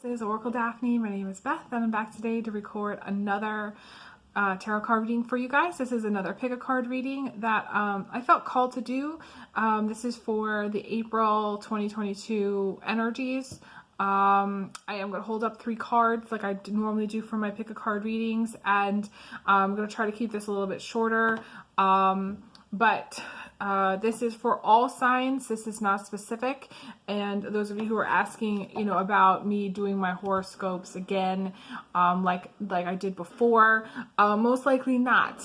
This is Oracle Daphne. My name is Beth, and I'm back today to record another tarot card reading for you guys. This is another pick a card reading that I felt called to do. This is for the April 2022 energies. I am going to hold up 3 cards like I normally do for my pick a card readings, and I'm going to try to keep this a little bit shorter. This is for all signs. This is not specific. And those of you who are asking, about me doing my horoscopes again, like I did before, most likely not.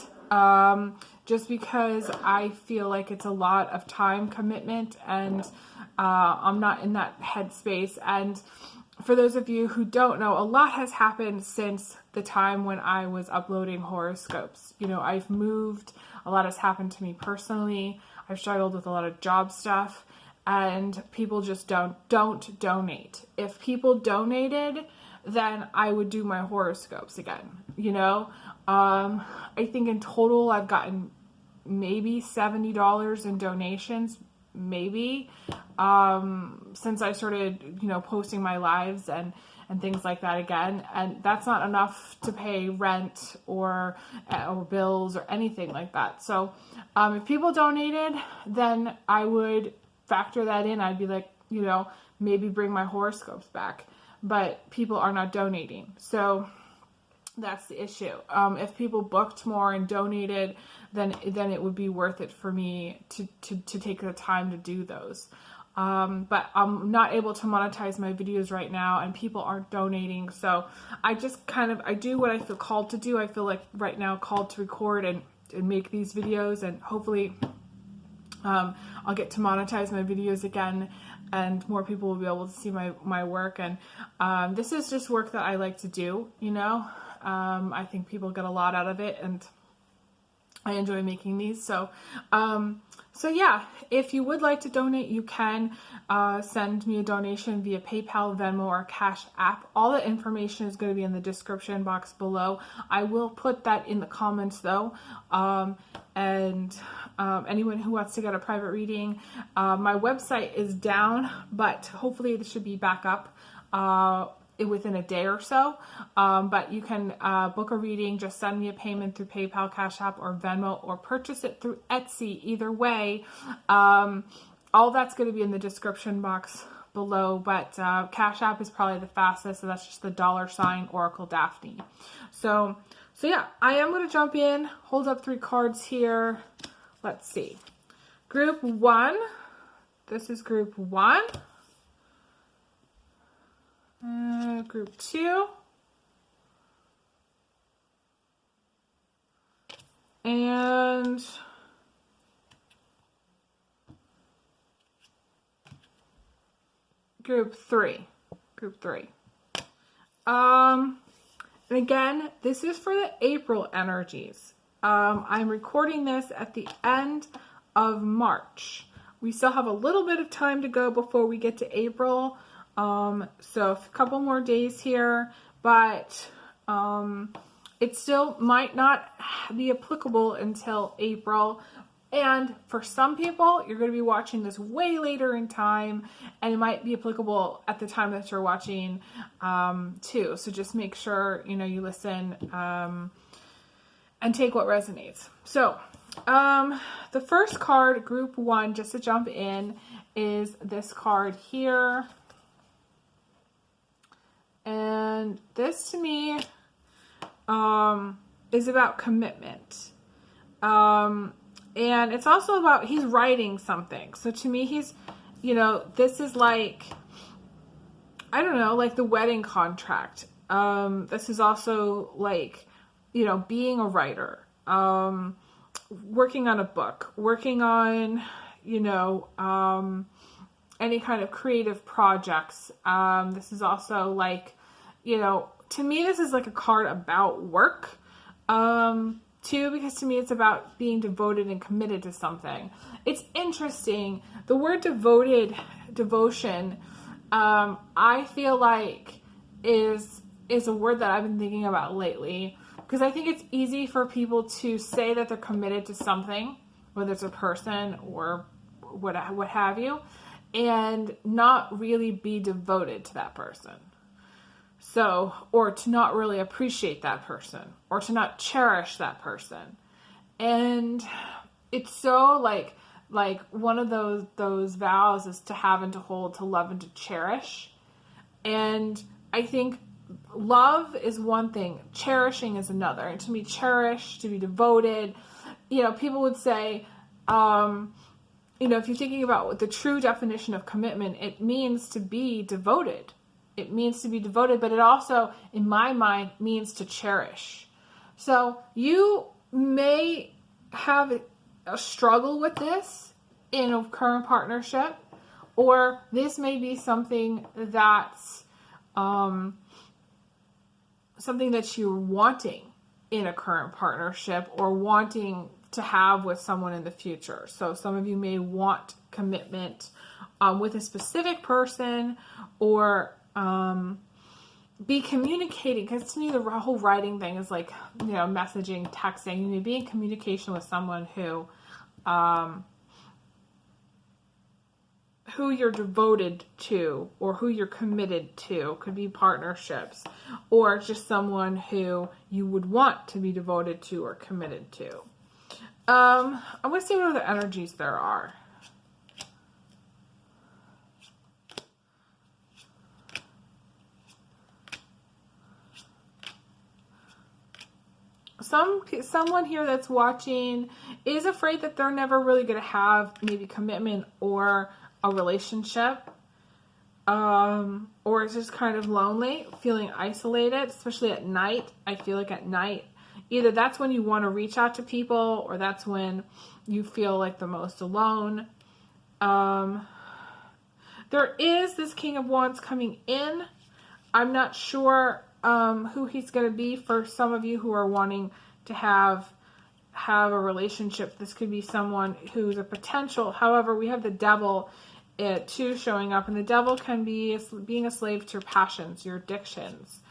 Just because I feel like it's a lot of time commitment, and I'm not in that headspace. And for those of you who don't know, a lot has happened since the time when I was uploading horoscopes. I've moved, a lot has happened to me personally. I've struggled with a lot of job stuff, and people just don't donate. If people donated, then I would do my horoscopes again. I think in total I've gotten maybe $70 in donations, maybe, since I started, posting my lives and things like that again. And that's not enough to pay rent or bills or anything like that. So if people donated, then I would factor that in. I'd be like, maybe bring my horoscopes back. But people are not donating. So that's the issue. If people booked more and donated, then it would be worth it for me to take the time to do those. But I'm not able to monetize my videos right now, and people aren't donating. So I just I do what I feel called to do. I feel like right now called to record and make these videos, and hopefully I'll get to monetize my videos again, and more people will be able to see my work. And this is just work that I like to do, I think people get a lot out of it, and I enjoy making these. So yeah, if you would like to donate, you can send me a donation via PayPal, Venmo, or Cash App. All the information is going to be in the description box below. I will put that in the comments though. Anyone who wants to get a private reading, my website is down, but hopefully it should be back up within a day or so. But you can book a reading, just send me a payment through PayPal, Cash App, or Venmo, or purchase it through Etsy. Either way, all that's going to be in the description box below, but Cash App is probably the fastest, so that's just the $, Oracle Daphne. So yeah, I am going to jump in, hold up 3 cards here. Let's see. Group 1. This is group 1. Group 2, and group 3. And again, this is for the April energies. I'm recording this at the end of March. We still have a little bit of time to go before we get to April. So a couple more days here, but it still might not be applicable until April. And for some people, you're going to be watching this way later in time, and it might be applicable at the time that you're watching too. So just make sure you listen and take what resonates. So the first card, group 1, just to jump in, is this card here. And this to me is about commitment. And it's also about, he's writing something. So to me, he's, this is like, I don't know, like the wedding contract. This is also like, being a writer, working on a book, working on, any kind of creative projects. This is also like, to me, this is like a card about work, too, because to me, it's about being devoted and committed to something. It's interesting. The word devotion, I feel like is a word that I've been thinking about lately, because I think it's easy for people to say that they're committed to something, whether it's a person or what have you, and not really be devoted to that person. So, or to not really appreciate that person, or to not cherish that person. And it's so like one of those vows is to have and to hold, to love and to cherish. And I think love is one thing, cherishing is another. And to be cherished, to be devoted, people would say, if you're thinking about what the true definition of commitment, it means to be devoted. It means to be devoted, but it also, in my mind, means to cherish. So you may have a struggle with this in a current partnership, or this may be something that's something that you're wanting in a current partnership or wanting to have with someone in the future. So some of you may want commitment with a specific person, or be communicating, because to me the whole writing thing is like, messaging, texting. You may be in communication with someone who you're devoted to or who you're committed to. Could be partnerships, or just someone who you would want to be devoted to or committed to. I'm going to see what other energies there are. Someone here that's watching is afraid that they're never really going to have maybe commitment or a relationship, or is just kind of lonely, feeling isolated, especially at night. I feel like at night, either that's when you want to reach out to people, or that's when you feel like the most alone. There is this King of Wands coming in. I'm not sure who he's going to be. For some of you who are wanting to have a relationship, this could be someone who's a potential. However, we have the devil too showing up, and the devil can be being a slave to your passions, your addictions.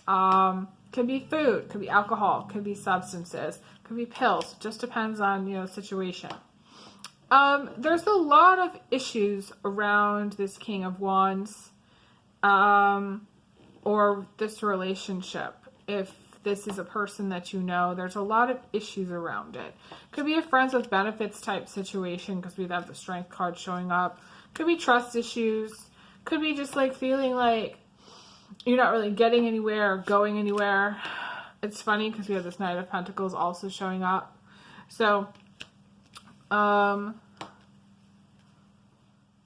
Could be food, could be alcohol, could be substances, could be pills. Just depends on the situation. There's a lot of issues around this King of Wands, or this relationship. If this is a person that there's a lot of issues around it. Could be a friends with benefits type situation, because we have the Strength card showing up. Could be trust issues. Could be just like feeling like you're not really getting anywhere or going anywhere. It's funny because we have this Knight of Pentacles also showing up. So,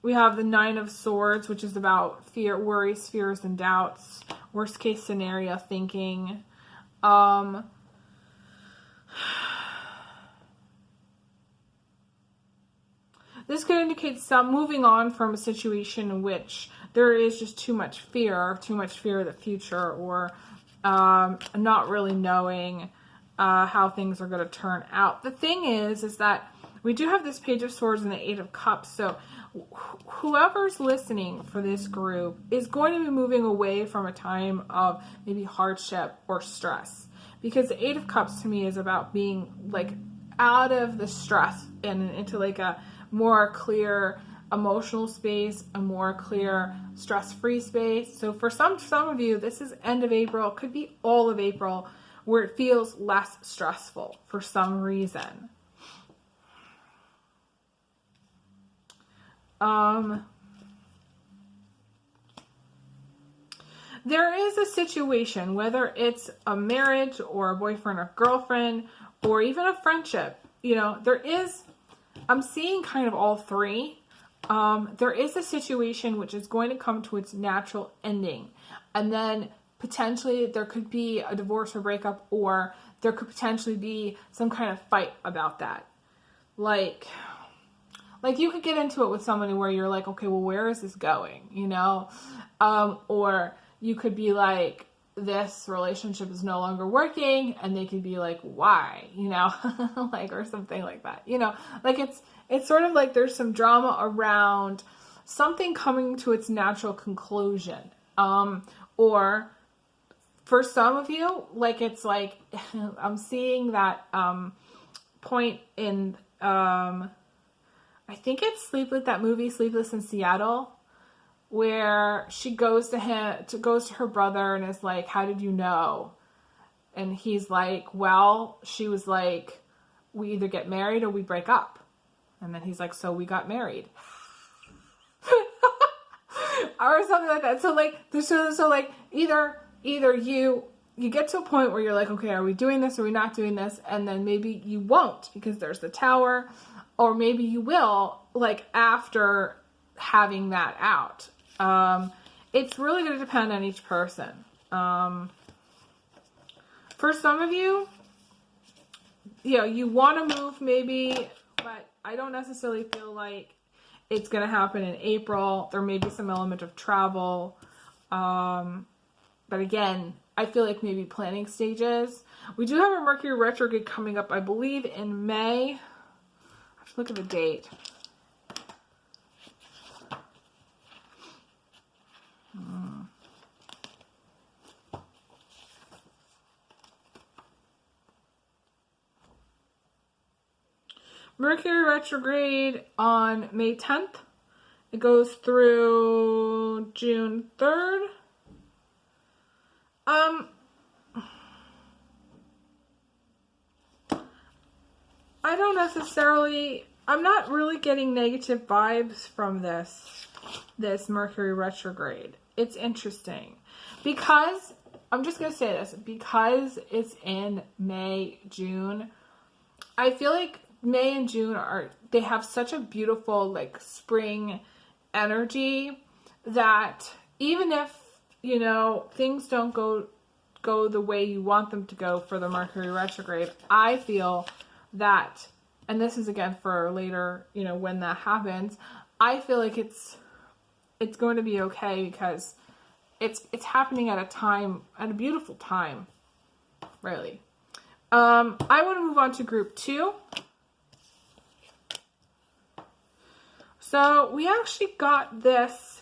we have the Nine of Swords, which is about fear, worries, fears, and doubts. Worst case scenario thinking. This could indicate some moving on from a situation in which there is just too much fear of the future, or not really knowing how things are going to turn out. The thing is that we do have this Page of Swords and the Eight of Cups, so whoever's listening for this group is going to be moving away from a time of maybe hardship or stress, because the Eight of Cups to me is about being like out of the stress and into like a more clear emotional space, a more clear stress-free space. So for some of you, this is end of April, could be all of April, where it feels less stressful for some reason. There is a situation, whether it's a marriage or a boyfriend or girlfriend, or even a friendship, I'm seeing kind of all three. There is a situation which is going to come to its natural ending, and then potentially there could be a divorce or breakup, or there could potentially be some kind of fight about that. Like you could get into it with somebody where you're like, okay, well, where is this going? Or you could be like, this relationship is no longer working, and they could be like, why? Or something like that. It's sort of like there's some drama around something coming to its natural conclusion. Or for some of you, it's like, I'm seeing that point in, I think it's that movie Sleepless in Seattle, where she goes to her brother and is like, how did you know? And he's like, well, she was like, we either get married or we break up. And then he's like, so we got married. Or something like that. So like, so like either you get to a point where you're like, okay, are we doing this? Or are we not doing this? And then maybe you won't because there's the tower, or maybe you will, like, after having that out. It's really going to depend on each person. For some of you, you want to move maybe, but I don't necessarily feel like it's going to happen in April. There may be some element of travel. But again, I feel like maybe planning stages. We do have a Mercury Retrograde coming up, I believe, in May. I have to look at the date. Mercury Retrograde on May 10th. It goes through June 3rd. I don't necessarily, I'm not really getting negative vibes from this Mercury Retrograde. It's interesting because, I'm just going to say this, because it's in May, June, I feel like May and June they have such a beautiful, like, spring energy that even if, things don't go the way you want them to go for the Mercury Retrograde, I feel that, and this is again for later, when that happens, I feel like it's going to be okay because it's happening at a beautiful time, really. I want to move on to group 2. So we actually got this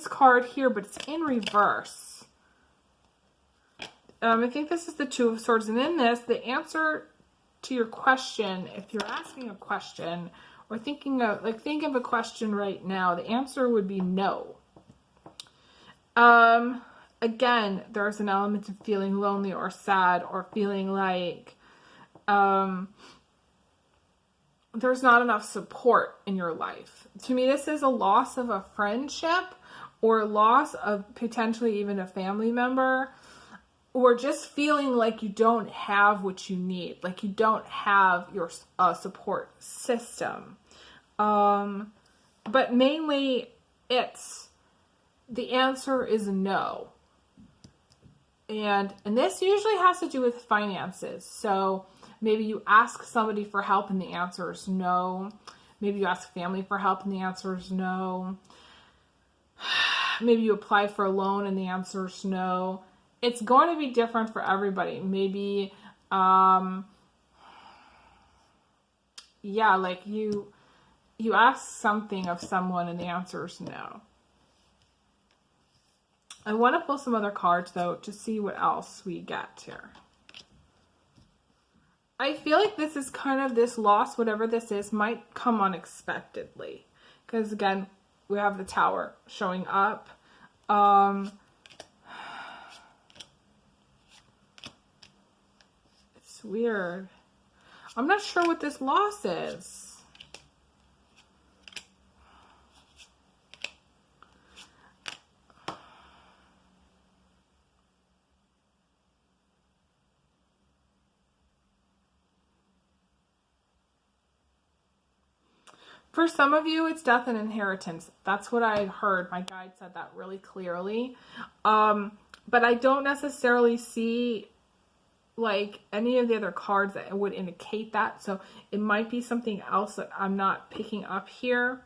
card here, but it's in reverse. I think this is the Two of Swords, and in this, the answer to your question, if you're asking a question or think of a question right now, the answer would be no. Again, there's an element of feeling lonely or sad, or feeling like there's not enough support in your life. To me, this is a loss of a friendship, or loss of potentially even a family member, or just feeling like you don't have what you need, like you don't have your support system. But mainly, the answer is no. And this usually has to do with finances. So maybe you ask somebody for help and the answer is no. Maybe you ask family for help and the answer is no. Maybe you apply for a loan and the answer is no. It's going to be different for everybody. Maybe, like you ask something of someone and the answer is no. I want to pull some other cards, though, to see what else we get here. I feel like this is kind of, this loss, whatever this is, might come unexpectedly. Because, again, we have the Tower showing up. It's weird. I'm not sure what this loss is. For some of you, it's death and inheritance. That's what I heard. My guide said that really clearly. But I don't necessarily see like any of the other cards that would indicate that. So it might be something else that I'm not picking up here.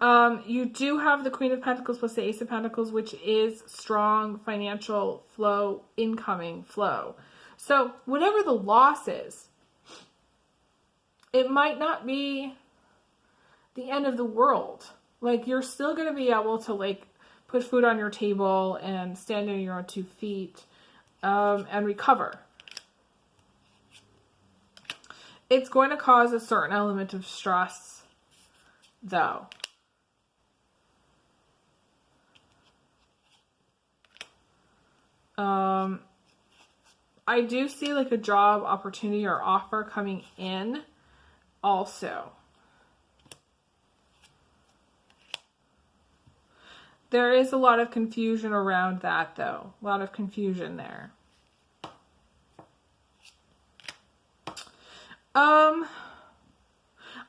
You do have the Queen of Pentacles plus the Ace of Pentacles, which is strong financial flow, incoming flow. So whatever the loss is, it might not be the end of the world. Like, you're still going to be able to, like, put food on your table and stand on your own 2 feet and recover. It's going to cause a certain element of stress, though. I do see like a job opportunity or offer coming in also. There is a lot of confusion around that though. A lot of confusion there.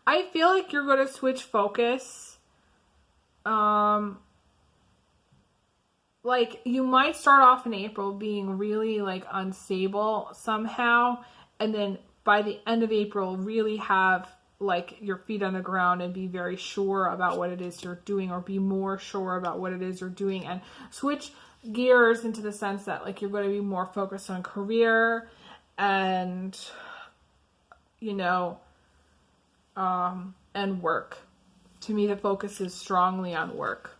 I feel like you're going to switch focus. Like you might start off in April being really like unstable somehow, and then by the end of April really have like your feet on the ground and be very sure about what it is you're doing, or be more sure about what it is you're doing, and switch gears into the sense that like you're going to be more focused on career and, you know, and work. To me, the focus is strongly on work.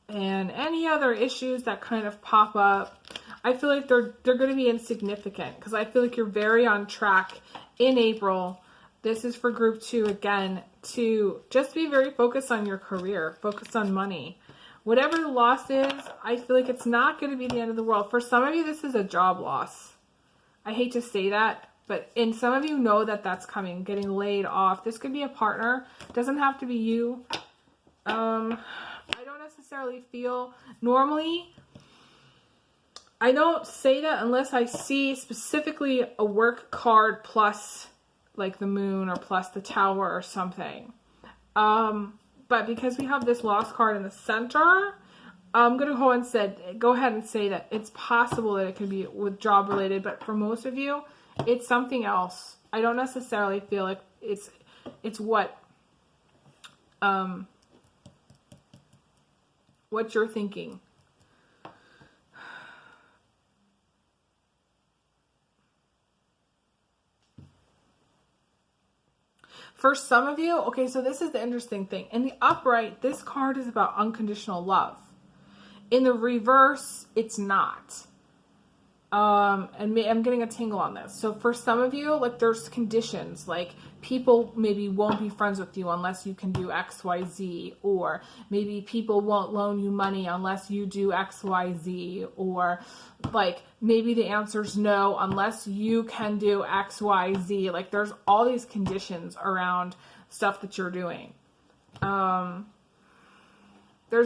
And any other issues that kind of pop up, I feel like they're going to be insignificant, because I feel like you're very on track in April. This is for group 2 again, to just be very focused on your career, focused on money. Whatever the loss is, I feel like it's not going to be the end of the world. For some of you, this is a job loss. I hate to say that, but and some of you know that that's coming, getting laid off. This could be a partner. It doesn't have to be you. I don't necessarily feel, normally, I don't say that unless I see specifically a work card plus like the moon or plus the tower or something. But because we have this lost card in the center, I'm going to go ahead and say that it's possible that it could be with job related, but for most of you, it's something else. I don't necessarily feel like it's what you're thinking. For some of you, okay, so this is the interesting thing. In the upright, this card is about unconditional love. In the reverse, it's not. And I'm getting a tingle on this. So for some of you, like there's conditions, like people maybe won't be friends with you unless you can do X, Y, Z, or maybe people won't loan you money unless you do X, Y, Z, or like maybe the answer's no unless you can do X, Y, Z. Like there's all these conditions around stuff that you're doing. There's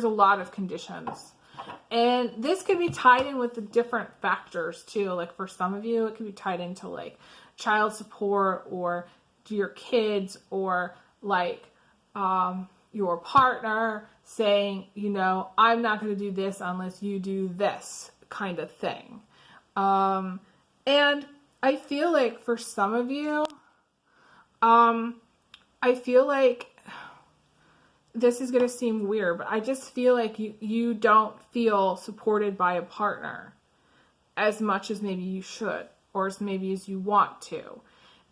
a lot of conditions. And this could be tied in with the different factors too. Like for some of you, it could be tied into like child support or your kids, or like your partner saying, you know, I'm not going to do this unless you do this kind of thing. And I feel like for some of you, I feel like this is going to seem weird, but I just feel like you don't feel supported by a partner as much as maybe you should, or as maybe as you want to.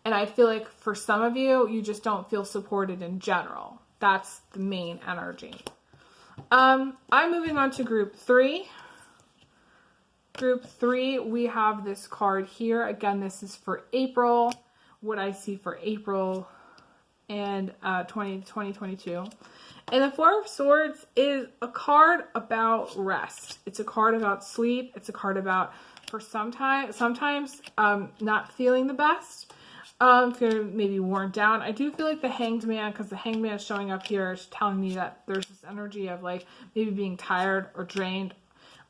And I feel like for some of you, you just don't feel supported in general. That's the main energy. I'm moving on to group 3. Group 3, we have this card here. Again, this is for April. What I see for April and 2022. And the Four of Swords is a card about rest. It's a card about sleep. It's a card about, for sometimes not feeling the best. If you're maybe worn down. I do feel like the Hanged Man, because the Hanged Man is showing up here, is telling me that there's this energy of like maybe being tired or drained.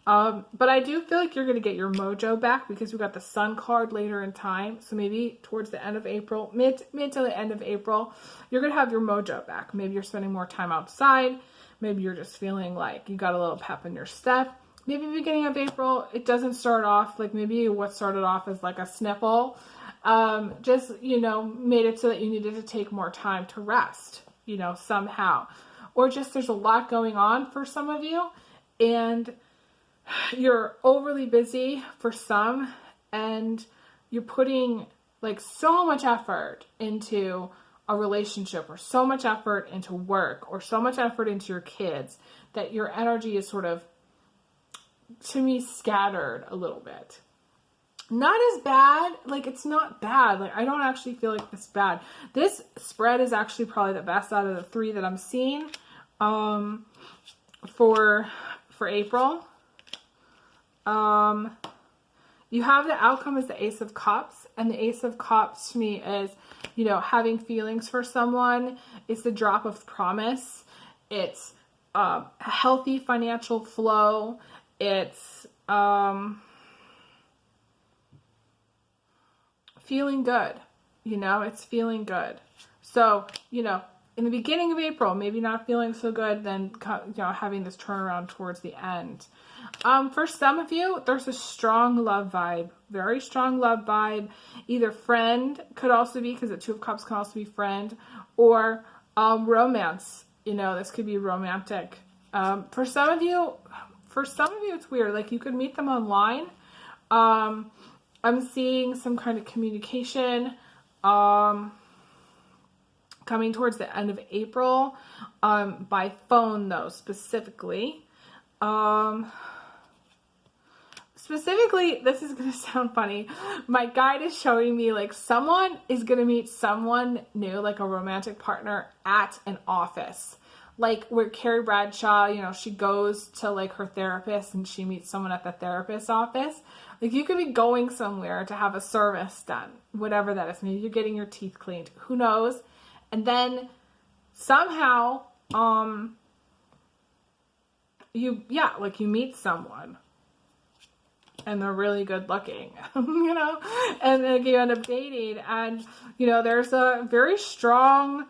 But I do feel like you're going to get your mojo back, because we got the Sun card later in time. So maybe towards the end of April, mid to the end of April, you're going to have your mojo back. Maybe you're spending more time outside. Maybe you're just feeling like you got a little pep in your step. Maybe beginning of April, it doesn't start off like maybe what started off as like a sniffle. Just, you know, made it so that you needed to take more time to rest, you know, somehow. Or just there's a lot going on for some of you, and you're overly busy for some, and you're putting like so much effort into a relationship, or so much effort into work, or so much effort into your kids, that your energy is sort of, to me, scattered a little bit. Not as bad, like it's not bad. Like I don't actually feel like it's bad. This spread is actually probably the best out of the 3 that I'm seeing for April. You have the outcome as the Ace of Cups, and the Ace of Cups to me is, you know, having feelings for someone. It's the drop of promise. It's a healthy financial flow. It's feeling good, you know, it's feeling good. So, you know, in the beginning of April, maybe not feeling so good, then, you know, having this turnaround towards the end. For some of you, there's a strong love vibe, very strong love vibe. Either friend could also be, because the Two of Cups can also be friend, or romance. You know, this could be romantic. For some of you, it's weird. Like, you could meet them online. I'm seeing some kind of communication coming towards the end of April, by phone though, specifically. Specifically, this is going to sound funny. My guide is showing me like someone is going to meet someone new, like a romantic partner at an office. Like where Carrie Bradshaw, you know, she goes to like her therapist and she meets someone at the therapist's office. Like you could be going somewhere to have a service done, whatever that is. Maybe you're getting your teeth cleaned. Who knows? And then somehow, you meet someone and they're really good looking, you know, and then you end up dating, and, you know, there's a very strong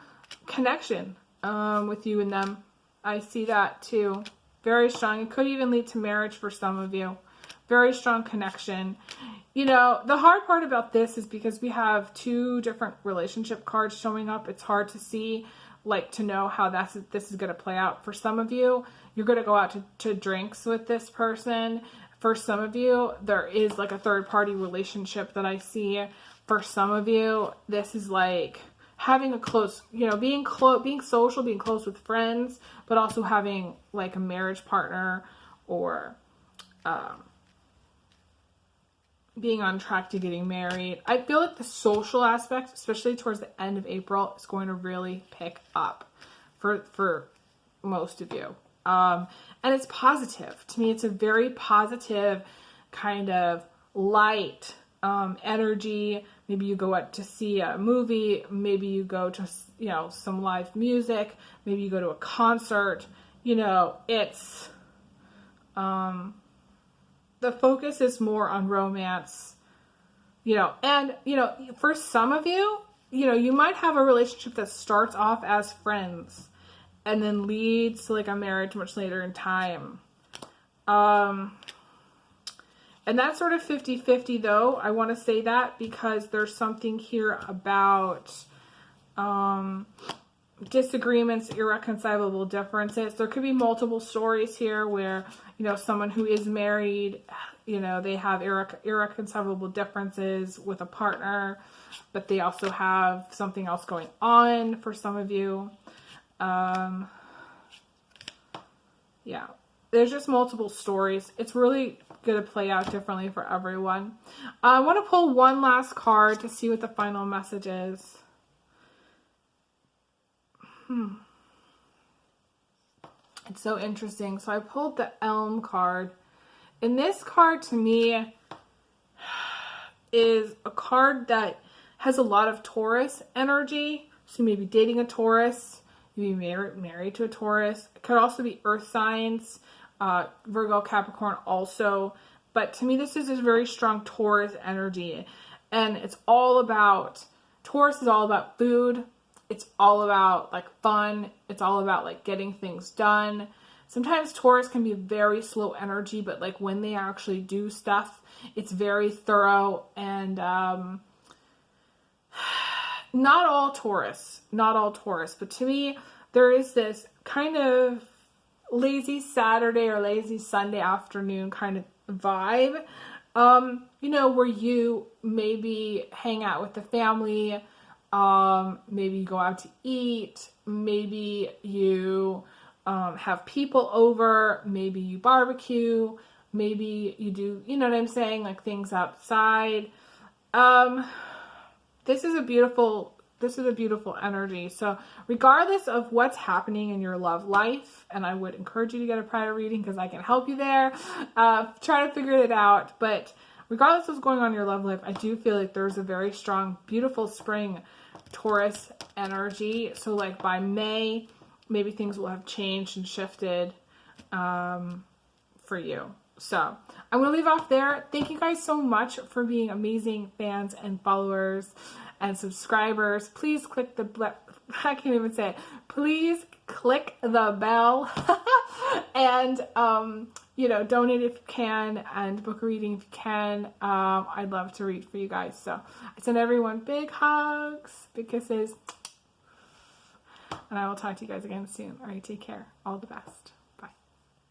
connection, with you and them. I see that too. Very strong. It could even lead to marriage for some of you. Very strong connection. You know, the hard part about this is because we have two different relationship cards showing up. It's hard to see, like, to know how this is going to play out. For some of you, you're going to go out to drinks with this person. For some of you, there is like a third party relationship that I see. For some of you, this is like having a close, you know, being social, being close with friends, but also having like a marriage partner, or being on track to getting married. I feel like the social aspect, especially towards the end of April, is going to really pick up for most of you. And it's positive. To me, it's a very positive kind of light energy. Maybe you go out to see a movie. Maybe you go to, you know, some live music. Maybe you go to a concert. You know, it's the focus is more on romance, you know, and, you know, for some of you, you know, you might have a relationship that starts off as friends and then leads to like a marriage much later in time. And that's sort of 50-50 though. I want to say that because there's something here about disagreements, irreconcilable differences. There could be multiple stories here where, you know, someone who is married, you know, they have irreconcilable differences with a partner, but they also have something else going on for some of you. Yeah, there's just multiple stories. It's really going to play out differently for everyone. I want to pull one last card to see what the final message is. It's so interesting. So I pulled the Elm card. And this card to me is a card that has a lot of Taurus energy. So maybe dating a Taurus, maybe married to a Taurus. It could also be earth signs, Virgo, Capricorn also. But to me, this is a very strong Taurus energy. And it's all about, Taurus is all about food. It's all about like fun. It's all about like getting things done. Sometimes Taurus can be very slow energy, but like when they actually do stuff, it's very thorough. And not all Taurus, but to me, there is this kind of lazy Saturday or lazy Sunday afternoon kind of vibe, you know, where you maybe hang out with the family, maybe you go out to eat, maybe you have people over, maybe you barbecue, maybe you do, you know what I'm saying, like things outside. This is a beautiful energy. So regardless of what's happening in your love life, and I would encourage you to get a private reading because I can help you there, try to figure it out. But regardless of what's going on in your love life, I do feel like there's a very strong, beautiful spring Taurus energy. So like by May, maybe things will have changed and shifted for you. So I'm going to leave off there. Thank you guys so much for being amazing fans and followers and subscribers. Please click the, I can't even say it. Please click the bell and, you know, donate if you can and book a reading if you can. I'd love to read for you guys. So I send everyone big hugs, big kisses, and I will talk to you guys again soon. All right, take care. All the best.